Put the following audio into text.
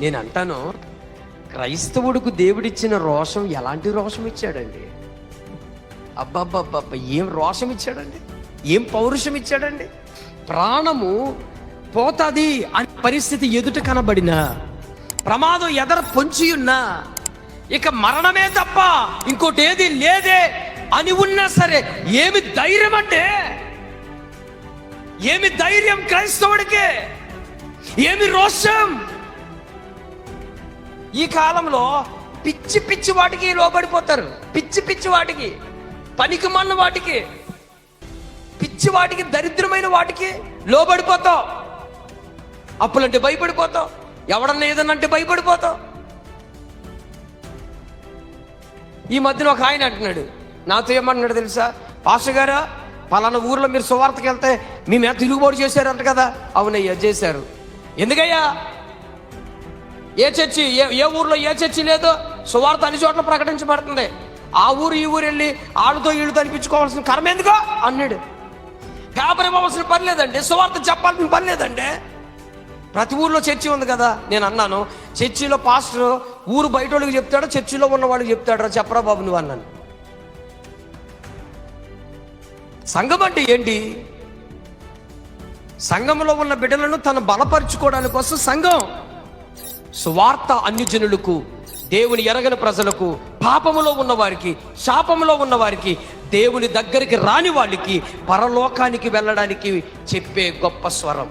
నేను అంటాను, క్రైస్తవుడికి దేవుడిచ్చిన రోషం ఎలాంటి రోషం ఇచ్చాడండి? అబ్బబ్బబ్బబ్బ, ఏం రోషం ఇచ్చాడండి, ఏం పౌరుషం ఇచ్చాడండి. ప్రాణము పోతుంది అనే పరిస్థితి ఎదుట కనబడినా, ప్రమాదం ఎదర పొంచి ఉన్నా, ఇక మరణమే తప్ప ఇంకోటి ఏది లేదే అని ఉన్నా సరే, ఏమి ధైర్యం అంటే, ఏమి ధైర్యం క్రైస్తవుడికి, ఏమి రోషం. ఈ కాలంలో పిచ్చి పిచ్చి వాటికి లోబడిపోతారు. పిచ్చి పిచ్చి వాటికి, పనికి మన్న వాటికి, పిచ్చి వాటికి, దరిద్రమైన వాటికి లోబడిపోతావు. అప్పులంటే భయపడిపోతావు, ఎవడన్నా ఏదన్నంటే భయపడిపోతావు. ఈ మధ్యన ఒక ఆయన అంటున్నాడు, నాతో ఏమంటున్నాడు తెలుసా? పాస్టర్ గారు, పలానా ఊర్లో మీరు సువార్తకి వెళ్తే మీ మీద తిరుగుబాటు చేశారంట కదా. అవునయ్యా, చేశారు. ఎందుకయ్యా? ఏ చర్చి, ఏ ఊర్లో ఏ చర్చి లేదో సువార్త అన్ని చోట్ల ప్రకటించబడుతుంది. ఆ ఊరు ఈ ఊరు వెళ్ళి ఆళ్ళతో ఈళ్ళతో అనిపించుకోవాల్సిన కర్మ ఎందుకో అన్నాడు. పేపర్ ఇవ్వాల్సిన పని లేదండి, సువార్త చెప్పాల్సిన పని లేదండి. ప్రతి ఊర్లో చర్చి ఉంది కదా. నేను అన్నాను, చర్చిలో పాస్టర్ ఊరు బయట వాళ్ళకి చెప్తాడో చర్చిలో ఉన్న వాళ్ళకి చెప్తాడో చెప్పరా బాబు నువ్వు అన్నాను. సంఘం అంటే ఏంటి? సంఘంలో ఉన్న బిడ్డలను తను బలపరుచుకోవడానికి కోసం సంఘం. సువార్త అన్ని జనులకు, దేవుని ఎరగని ప్రజలకు, పాపములో ఉన్న వారికి, శాపములో ఉన్న వారికి, దేవుని దగ్గరికి రాని వాళ్ళకి పరలోకానికి వెళ్ళడానికి చెప్పే గొప్ప స్వరం.